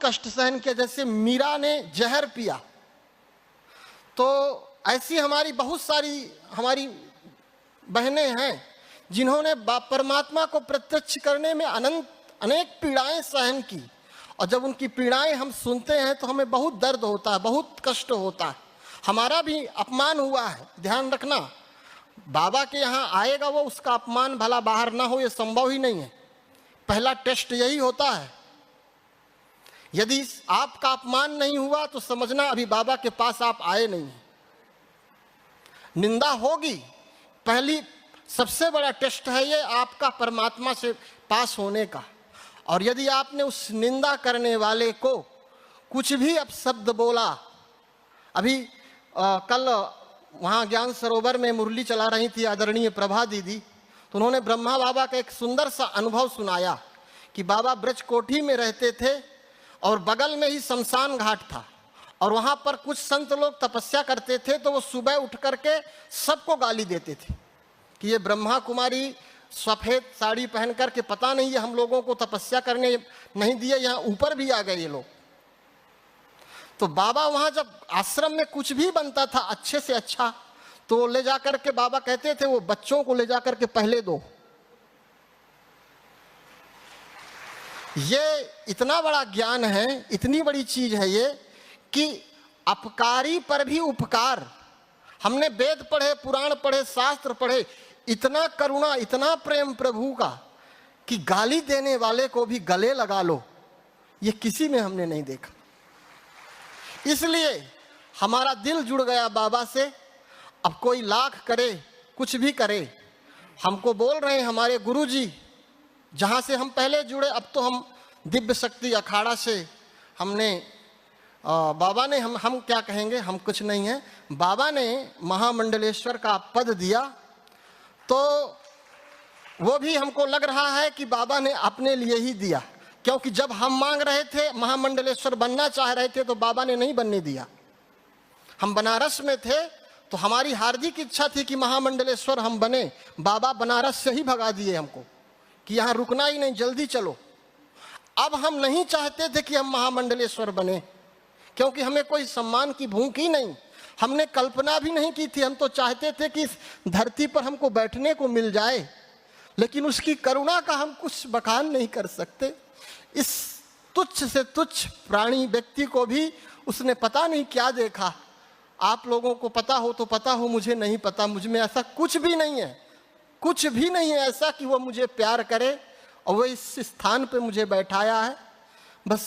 कष्ट सहन किया, जैसे मीरा ने जहर पिया। तो ऐसी हमारी बहुत सारी हमारी बहनें हैं जिन्होंने परमात्मा को प्रत्यक्ष करने में अनेक पीड़ाएं सहन की, और जब उनकी पीड़ाएं हम सुनते हैं तो हमें बहुत दर्द होता है, बहुत कष्ट होता है। हमारा भी अपमान हुआ है, ध्यान रखना। बाबा के यहाँ आएगा वो, उसका अपमान भला बाहर ना हो, ये संभव ही नहीं है। पहला टेस्ट यही होता है। यदि आपका अपमान नहीं हुआ तो समझना अभी बाबा के पास आप आए नहीं हैं। निंदा होगी, पहली सबसे बड़ा टेस्ट है ये आपका परमात्मा से पास होने का। और यदि आपने उस निंदा करने वाले को कुछ भी अपशब्द बोला, अभी कल वहाँ ज्ञान सरोवर में मुरली चला रही थी आदरणीय प्रभा दीदी, तो उन्होंने ब्रह्मा बाबा का एक सुंदर सा अनुभव सुनाया कि बाबा ब्रज कोठी में रहते थे और बगल में ही शमशान घाट था, और वहाँ पर कुछ संत लोग तपस्या करते थे। तो वो सुबह उठ करके सबको गाली देते थे कि ये ब्रह्मा कुमारी सफ़ेद साड़ी पहन करके पता नहीं ये हम लोगों को तपस्या करने नहीं दिए, यहाँ ऊपर भी आ गए ये लोग। तो बाबा वहाँ जब आश्रम में कुछ भी बनता था अच्छे से अच्छा, तो ले जा करके बाबा कहते थे वो बच्चों को ले जा करके पहले दो। ये इतना बड़ा ज्ञान है, इतनी बड़ी चीज है ये कि अपकारी पर भी उपकार। हमने वेद पढ़े, पुराण पढ़े, शास्त्र पढ़े, इतना करुणा, इतना प्रेम प्रभु का कि गाली देने वाले को भी गले लगा लो, ये किसी में हमने नहीं देखा। इसलिए हमारा दिल जुड़ गया बाबा से। अब कोई लाख करे, कुछ भी करे, हमको बोल रहे हैं हमारे गुरुजी, जहाँ से हम पहले जुड़े, अब तो हम दिव्य शक्ति अखाड़ा से हमने बाबा ने हम क्या कहेंगे, हम कुछ नहीं है। बाबा ने महामंडलेश्वर का पद दिया, तो वो भी हमको लग रहा है कि बाबा ने अपने लिए ही दिया, क्योंकि जब हम मांग रहे थे, महामंडलेश्वर बनना चाह रहे थे, तो बाबा ने नहीं बनने दिया। हम बनारस में थे तो हमारी हार्दिक इच्छा थी कि महामंडलेश्वर हम बने। बाबा बनारस से ही भगा दिए हमको कि यहाँ रुकना ही नहीं, जल्दी चलो। अब हम नहीं चाहते थे कि हम महामंडलेश्वर बने, क्योंकि हमें कोई सम्मान की भूख ही नहीं, हमने कल्पना भी नहीं की थी। हम तो चाहते थे कि इस धरती पर हमको बैठने को मिल जाए, लेकिन उसकी करुणा का हम कुछ बखान नहीं कर सकते। इस तुच्छ से तुच्छ प्राणी व्यक्ति को भी उसने पता नहीं क्या देखा। आप लोगों को पता हो तो पता हो, मुझे नहीं पता। मुझ में ऐसा कुछ भी नहीं है, कुछ भी नहीं है ऐसा कि वो मुझे प्यार करे, और वो इस स्थान पे मुझे बैठाया है। बस